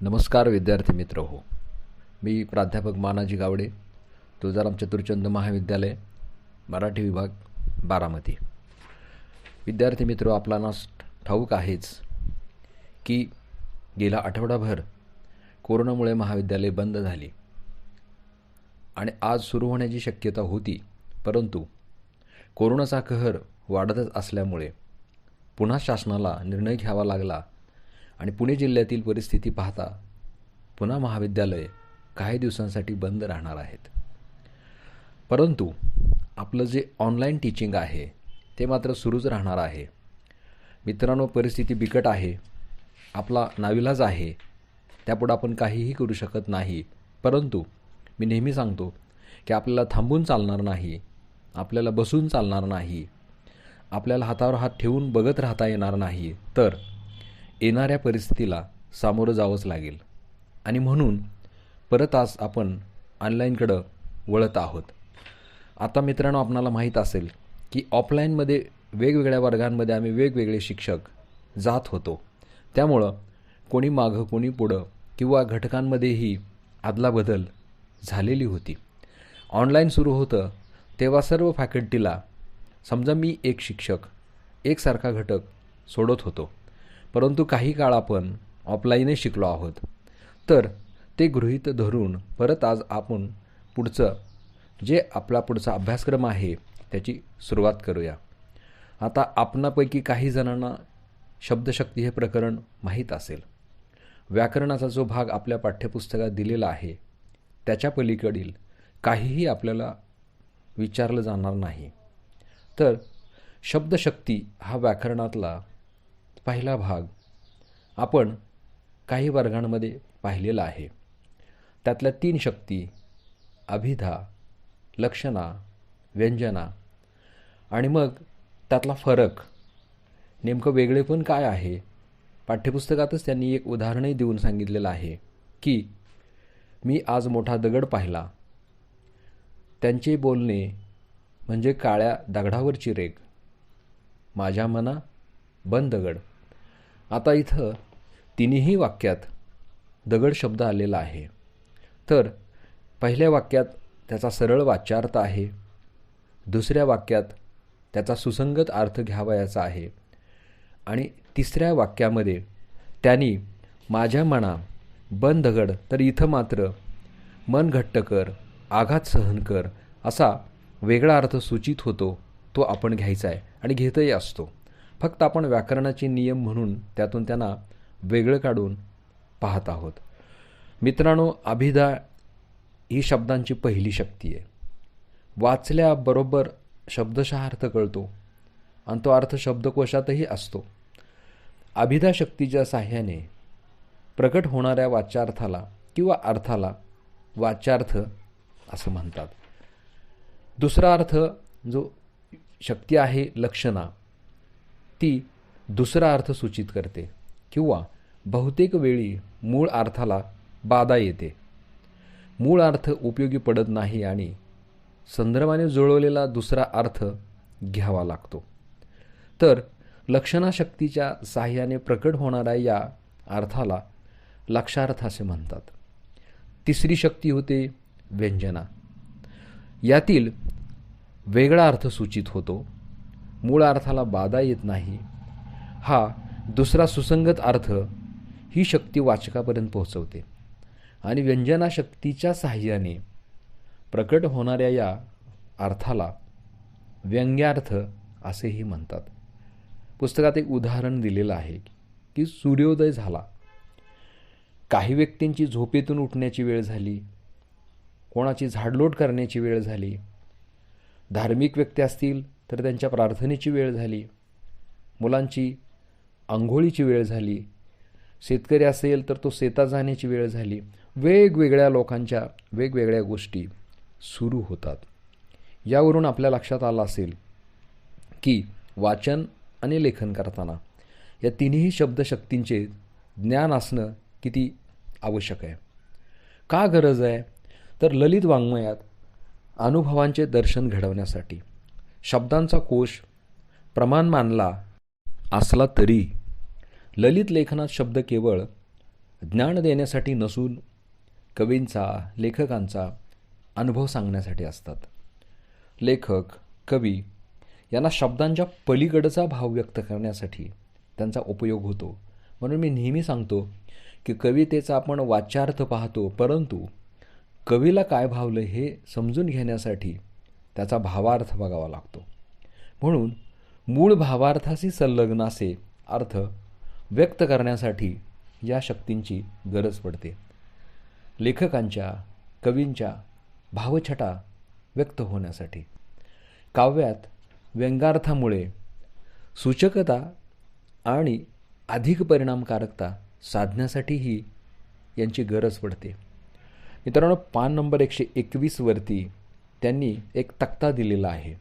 नमस्कार विद्यार्थी मित्र हो. मी प्राध्यापक मानाजी गावडे, तुळजाराम चतुरचंद महाविद्यालय, मराठी विभाग, बारामती. विद्यार्थी मित्र, आपल्याला ठाऊक आहेच की गेला आठवडाभर कोरोनामुळे महाविद्यालय बंद झाली आणि आज सुरू होण्याची शक्यता होती, परंतु कोरोनाचा कहर वाढतच असल्यामुळे पुन्हा शासनाला निर्णय घ्यावा लागला आणि पुणे जिल्ह्यातील परिस्थिती पाहता पुन्हा महाविद्यालय काही दिवसांसाठी बंद राहणार आहेत. परंतु आपलं जे ऑनलाईन टीचिंग आहे ते मात्र सुरूच राहणार आहे. मित्रांनो, परिस्थिती बिकट आहे, आपला नाविलाज आहे, त्यापुढे आपण काहीही करू शकत नाही. परंतु मी नेहमी सांगतो की आपल्याला थांबून चालणार नाही, आपल्याला बसून चालणार नाही, आपल्याला हातावर हात ठेवून बघत राहता येणार नाही, तर येणाऱ्या परिस्थितीला सामोरं जावंच लागेल. आणि म्हणून परत आज आपण ऑनलाईनकडं वळत आहोत. आता मित्रांनो, आपणाला माहीत असेल की ऑफलाईनमध्ये वेगवेगळ्या वर्गांमध्ये आम्ही वेगवेगळे शिक्षक जात होतो. त्यामुळं कोणी मागं कोणी पुढं किंवा घटकांमध्येही अदलाबदल झालेली होती. ऑनलाईन सुरू होतं तेव्हा सर्व फॅकल्टीला, समजा मी एक शिक्षक एकसारखा घटक सोडत होतो, परंतु काही काळ आपण ऑफलाईनही शिकलो आहोत. तर ते गृहीत धरून परत आज आपण पुढचं जे आपला पुढचा अभ्यासक्रम आहे त्याची सुरुवात करूया. आता आपणापैकी काही जणांना शब्दशक्ती हे प्रकरण माहीत असेल. व्याकरणाचा जो भाग आपल्या पाठ्यपुस्तकात दिलेला आहे त्याच्या पलीकडील काहीही आपल्याला विचारलं जाणार नाही. तर शब्दशक्ती हा व्याकरणातला पहिला भाग आपण काही वर्गांमध्ये पाहिलेला आहे. त्यातल्या 3 शक्ती, अभिधा, लक्षणा, व्यंजना, आणि मग त्यातला फरक, नेमकं वेगळेपण काय आहे, पाठ्यपुस्तकातच त्यांनी एक उदाहरणही देऊन सांगितलेलं आहे की मी आज मोठा दगड पाहिला, त्यांचे बोलणे म्हणजे काळ्या दगडावरची रेघ, माझ्या मना बंद दगड. आता इथं तिन्ही वाक्यात दगड शब्द आलेला आहे. तर पहिल्या वाक्यात त्याचा सरळ वाच्यार्थ आहे, दुसऱ्या वाक्यात त्याचा सुसंगत अर्थ घ्यावयाचा आहे, आणि तिसऱ्या वाक्यामध्ये त्यांनी माझ्या मना बंद दगड, तर इथं मात्र मन घट्ट कर, आघात सहन कर असा वेगळा अर्थ सूचित होतो. तो आपण घ्यायचा आहे आणि घेतही असतो. फक्त आपण व्याकरणाचे नियम म्हणून त्यातून त्यांना वेगळं काढून पाहत आहोत. मित्रांनो, अभिधा ही शब्दांची पहिली शक्ती आहे. वाचल्याबरोबर शब्दशः अर्थ कळतो आणि तो अर्थ शब्दकोशातही असतो. अभिधा शक्तीच्या साह्याने प्रकट होणाऱ्या वाच्यार्थाला किंवा अर्थाला वाच्यार्थ असं म्हणतात. दुसरा अर्थ जो शक्ती आहे लक्षणा, ती दुसरा अर्थ सूचित करते किंवा बहुतेक वेळी मूळ अर्थाला बाधा येते. मूळ अर्थ उपयोगी पडत नाही आणि संदर्भाने जुळवलेला दुसरा अर्थ घ्यावा लागतो. तर लक्षणाशक्तीच्या साह्याने प्रकट होणाऱ्या या अर्थाला लक्षार्थ असे म्हणतात. तिसरी शक्ती होते व्यंजना. यातील वेगळा अर्थ सूचित होतो, मूळ अर्थाला बाधा येत नाही. हा दुसरा सुसंगत अर्थ ही शक्ती वाचकापर्यंत पोहोचवते आणि व्यंजना शक्तीच्या साह्याने प्रकट होणाऱ्या या अर्थाला व्यंग्यार्थ असेही म्हणतात. पुस्तकात एक उदाहरण दिलेलं आहे की सूर्योदय झाला, काही व्यक्तींची झोपेतून उठण्याची वेळ झाली, कोणाची झाडलोट करण्याची वेळ झाली, धार्मिक व्यक्ती असतील तर त्यांच्या प्रार्थनेची वेळ झाली, मुलांची अंघोळीची वेळ झाली, शेतकरी असेल तर तो शेतात जाण्याची वेळ झाली. वेगवेगळ्या लोकांच्या वेगवेगळ्या गोष्टी सुरू होतात. यावरून आपल्या लक्षात आलं असेल की वाचन आणि लेखन करताना या तिन्ही शब्दशक्तींचे ज्ञान असणं किती आवश्यक आहे. का गरज आहे, तर ललित वाङ्मयात अनुभवांचे दर्शन घडवण्यासाठी शब्दांचा कोश प्रमाण मानला असला तरी ललित लेखनात शब्द केवळ ज्ञान देण्यासाठी नसून कवींचा, लेखकांचा अनुभव सांगण्यासाठी असतात. लेखक, कवी यांना शब्दांच्या पलीकडचा भाव व्यक्त करण्यासाठी त्यांचा उपयोग होतो. म्हणून मी नेहमी सांगतो की कवितेचा आपण वाच्यार्थ पाहतो, परंतु कवीला काय भावलं हे समजून घेण्यासाठी त्याचा भावार्थ बघावा लागतो. म्हणून मूळ भावार्थाशी संलग्न असे अर्थ व्यक्त करण्यासाठी या शक्तींची गरज पडते. लेखकांच्या, कवींच्या भावछटा व्यक्त होण्यासाठी काव्यात व्यंगार्थामुळे सूचकता आणि अधिक परिणामकारकता साधण्यासाठीही यांची गरज पडते. मित्रांनो, पान नंबर 121 त्यांनी एक तक्ता दिलेला आहे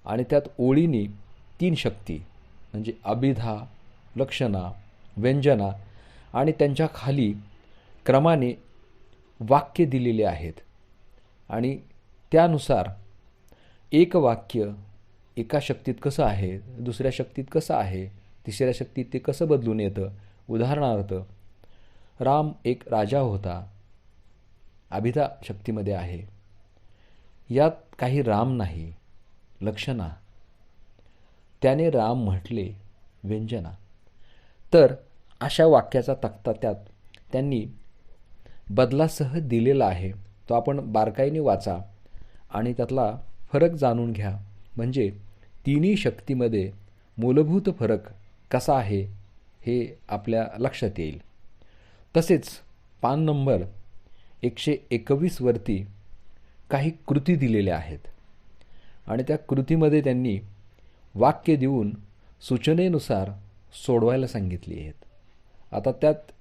आणि त्यात ओळींनी 3 शक्ती म्हणजे अभिधा, लक्षणा, व्यंजना आणि त्यांच्या खाली क्रमाने वाक्य दिलेले आहेत आणि त्यानुसार एक वाक्य एका शक्तीत कसं आहे, दुसऱ्या शक्तीत कसं आहे, तिसऱ्या शक्तीत ते कसं बदलून येतं. उदाहरणार्थ, राम एक राजा होता, अभिधा शक्तीमध्ये आहे. यात काही राम नाही, लक्षणा. त्याने राम म्हटले, व्यंजना. तर अशा वाक्याचा तक्ता त्यात त्यांनी बदलासह दिलेला आहे. तो आपण बारकाईने वाचा आणि त्यातला फरक जाणून घ्या, म्हणजे तिन्ही शक्तीमध्ये मूलभूत फरक कसा आहे हे आपल्या लक्षात येईल. तसेच पान नंबर 121 काही कृती दिलेल्या आहेत आणि त्या कृतीमध्ये त्यांनी वाक्य देऊन सूचनेनुसार सोडवायला सांगितली आहेत. आता त्यात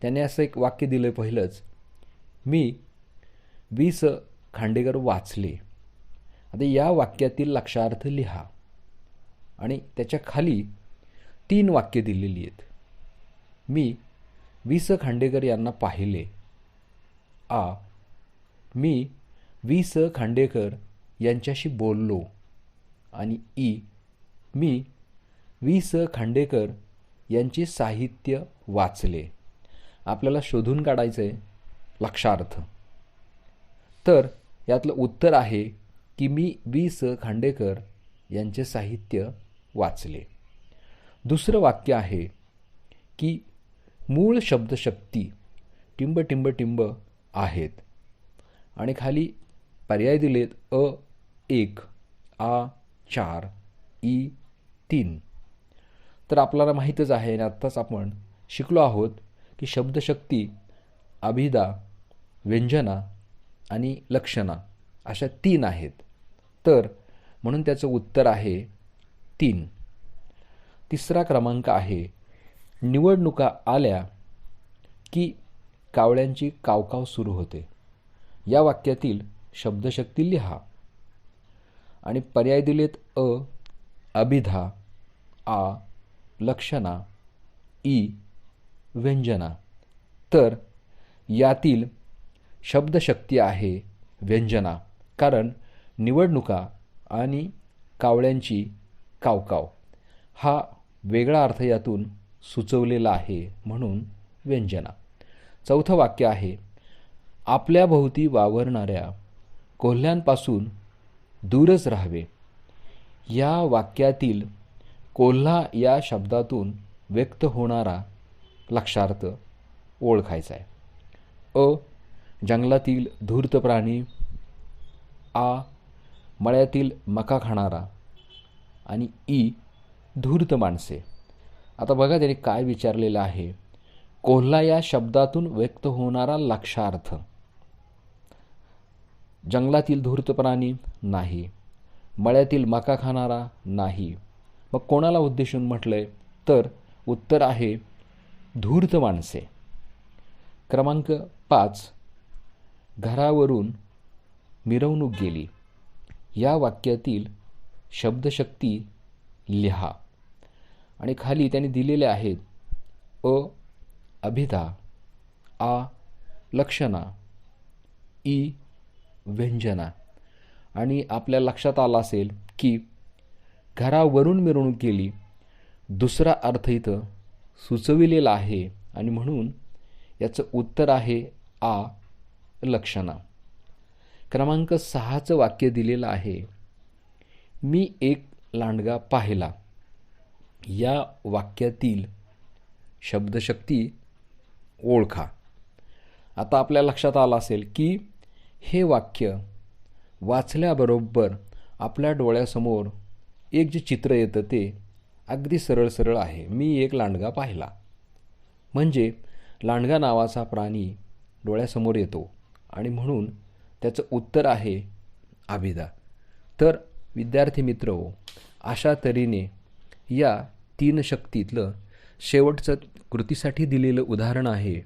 त्याने असं एक वाक्य दिलं पहिलंच, मी 20 खांडेकर वाचले. आता या वाक्यातील लक्षार्थ लिहा आणि त्याच्या खाली 3 वाक्य दिलेली आहेत. मी 20 खांडेकर यांना पाहिले. मी 20 खांडेकर यांच्याशी बोललो. आणि मी 20 खांडेकर यांचे साहित्य वाचले. आपल्याला शोधून काढायचं आहे लक्षार्थ. तर यातलं उत्तर आहे की मी 20 खांडेकर यांचे साहित्य वाचले. दुसरं वाक्य आहे की मूळ शब्दशक्ती टिंब टिंब टिंब आहेत आणि खाली पर्याय दिलेत अ1, आ4, ई3. तर आपल्याला माहीतच आहे आणि आत्ताच आपण शिकलो आहोत की शब्दशक्ती अभिधा, व्यंजना आणि लक्षणा अशा 3 आहेत. तर म्हणून त्याचं उत्तर आहे 3. तिसरा क्रमांक आहे निवडणुका आल्या की कावळ्यांची कावकाव सुरू होते. या वाक्यातील शब्दशक्ती लिहा आणि पर्याय दिलेत अभिधा, आ लक्षणा, ई व्यंजना. तर यातील शब्दशक्ती आहे व्यंजना, कारण निवडणुका आणि कावळ्यांची कावकाव हा वेगळा अर्थ यातून सुचवलेला आहे, म्हणून व्यंजना. चौथं वाक्य आहे आपल्या भोवती वावरणाऱ्या कोल्ह्यांपासून दूरच राहावे. या वाक्यातील कोल्हा या शब्दातून व्यक्त होणारा लक्षार्थ ओळखायचा आहे. जंगलातील धूर्त प्राणी, मळ्यातील मका खाणारा आणि ई धूर्त माणसे. आता बघा त्याने काय विचारलेलं आहे. कोल्हा या शब्दातून व्यक्त होणारा लक्षार्थ. जंगलातील धूर्त प्राणी नाही, मळ्यातील मका खाणारा नाही. मग कोणाला उद्देशून म्हटलंय, तर उत्तर आहे धूर्त माणसे. क्रमांक 5 घरावरून मिरवणूक गेली. या वाक्यातील शब्दशक्ती लिहा आणि खाली त्यांनी दिलेले आहेत अभिधा, आ लक्षणा, ई व्यंजना. आणि आपल्या लक्षात आलं असेल की घरावरून मिरवणूक गेली दुसरा अर्थ इथं सुचविलेला आहे आणि म्हणून याचं उत्तर आहे आ. लक्षणा. क्रमांक 6चं वाक्य दिलेलं आहे, मी एक लांडगा पाहिला. या वाक्यातील शब्दशक्ती ओळखा. आता आपल्या लक्षात आलं असेल की हे वाक्य वाचल्याबरोबर आपल्या डोळ्यासमोर एक जे चित्र येतं ते अगदी सरळ सरळ आहे. मी एक लांडगा पाहिला म्हणजे लांडगा नावाचा प्राणी डोळ्यासमोर येतो आणि म्हणून त्याचं उत्तर आहे अभिधा. तर विद्यार्थी मित्रहो, अशा तऱ्हेने या 3 शक्तीतलं शेवटचं कृतीसाठी दिलेलं उदाहरण आहे,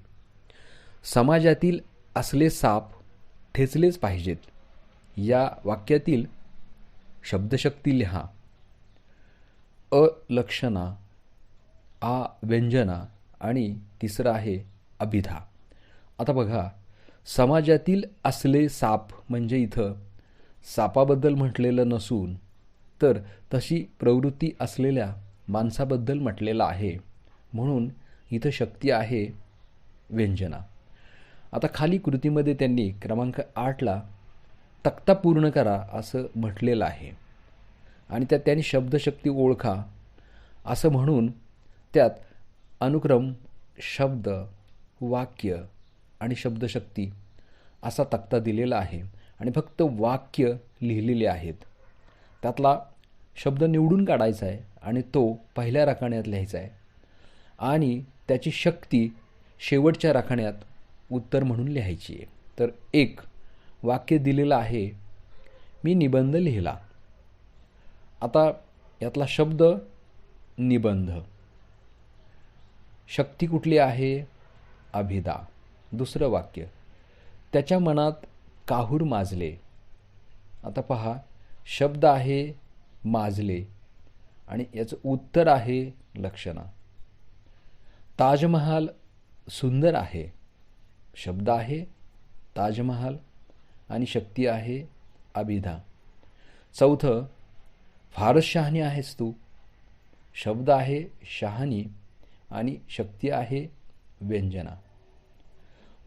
समाजातील असले साप ठेचलेच पाहिजेत. या वाक्यातील शब्दशक्ती लिहा. अ लक्षणा, आ व्यंजना आणि तिसरं आहे अभिधा. आता बघा, समाजातील असले साप म्हणजे इथं सापाबद्दल म्हटलेलं नसून तर तशी प्रवृत्ती असलेल्या माणसाबद्दल म्हटलेलं आहे, म्हणून इथं शक्ती आहे व्यंजना. आता खाली कृतीमध्ये त्यांनी क्रमांक 8ला तक्ता पूर्ण करा असं म्हटलेलं आहे आणि त्यात त्यांनी शब्दशक्ती ओळखा असं म्हणून त्यात अनुक्रम शब्द, वाक्य आणि शब्दशक्ती असा तक्ता दिलेला आहे आणि फक्त वाक्य लिहिलेले आहेत. त्यातला शब्द निवडून काढायचा आहे आणि तो पहिल्या राखाण्यात लिहायचा आहे आणि त्याची शक्ती शेवटच्या राखाण्यात उत्तर म्हणून लिहायची आहे. तर एक वाक्य दिलेलं आहे, मी निबंध लिहिला. आता यातला शब्द निबंध, शक्ती कुठली आहे? अभिधा. दुसरं वाक्य, त्याच्या मनात काहूर माजले. आता पहा, शब्द आहे माजले आणि याचं उत्तर आहे लक्षणा. ताजमहाल सुंदर आहे. शब्द आहे ताजमहाल आणि शक्ती आहे अभिधा. चौथं, फारच शहाणी आहेस तू. शब्द आहे शहाणी आणि शक्ती आहे व्यंजना.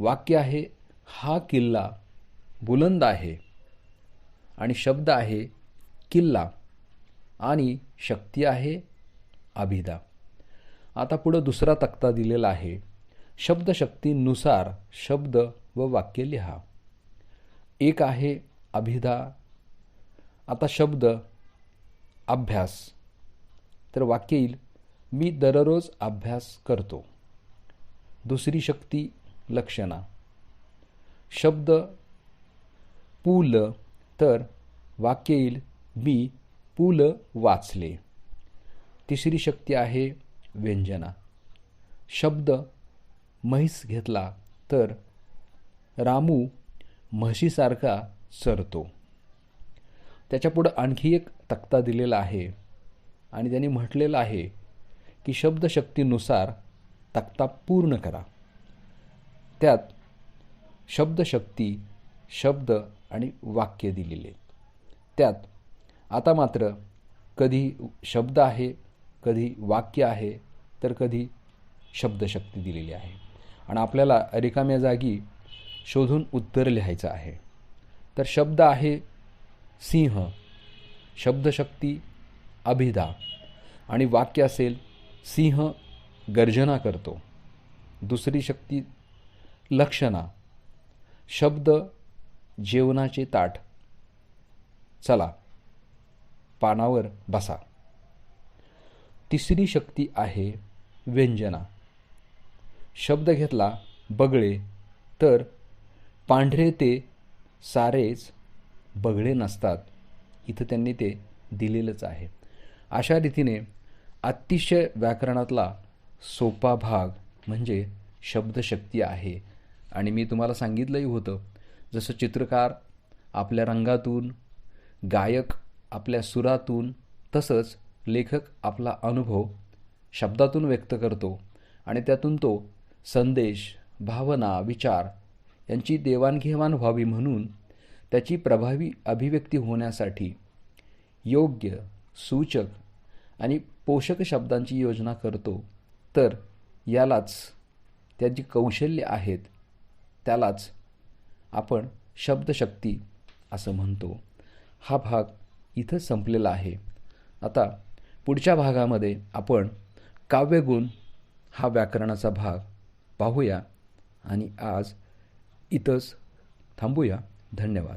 वाक्य आहे हा किल्ला बुलंद आहे आणि शब्द आहे किल्ला आणि शक्ती आहे अभिधा. आता पुढं दुसरा तक्ता दिलेला आहे, शब्दशक्तीनुसार शब्द व वाक्य लिहा. एक आहे अभिधा. आता शब्द अभ्यास, तर वाक्य येईल मी दररोज अभ्यास करतो. दुसरी शक्ती लक्षणा, शब्द पुल, तर वाक्य येईल मी पुल वाचले. तिसरी शक्ती आहे व्यंजना, शब्द म्हैस घेतला, तर रामू म्हशीसारखा चरतो. त्याच्यापुढं आणखी एक तक्ता दिलेला आहे आणि त्यांनी म्हटलेलं आहे की शब्दशक्तीनुसार तक्ता पूर्ण करा. त्यात शब्दशक्ती, शब्द आणि वाक्य दिलेले. त्यात आता मात्र कधी शब्द आहे, कधी वाक्य आहे, तर कधी शब्दशक्ती दिलेली आहे आणि आपल्याला रिकाम्या जागी शोधून उत्तर लिहायचं आहे. तर शब्द आहे सिंह, शब्दशक्ती अभिधा आणि वाक्य असेल सिंह गर्जना करतो. दुसरी शक्ती लक्षणा, शब्द जेवणाचे ताट, चला पानावर बसा. तिसरी शक्ती आहे व्यंजना, शब्द घेतला बगळे, तर पांढरे ते सारेच बगळे नसतात. इथं त्यांनी ते दिलेलंच आहे. अशा रीतीने अतिशय व्याकरणातला सोपा भाग म्हणजे शब्दशक्ती आहे. आणि मी तुम्हाला सांगितलंही होतं, जसं चित्रकार आपल्या रंगातून, गायक आपल्या सुरातून, तसंच लेखक आपला अनुभव शब्दातून व्यक्त करतो आणि त्यातून तो संदेश, भावना, विचार यांची देवाणघेवाण व्हावी म्हणून त्याची प्रभावी अभिव्यक्ती होण्यासाठी योग्य, सूचक आणि पोषक शब्दांची योजना करतो. तर यालाच त्या जी कौशल्य आहेत त्यालाच आपण शब्दशक्ती असं म्हणतो. हा भाग इथं संपलेला आहे. आता पुढच्या भागामध्ये आपण काव्यगुण हा व्याकरणाचा भाग पाहूया आणि आज इथंच थांबूया. धन्यवाद.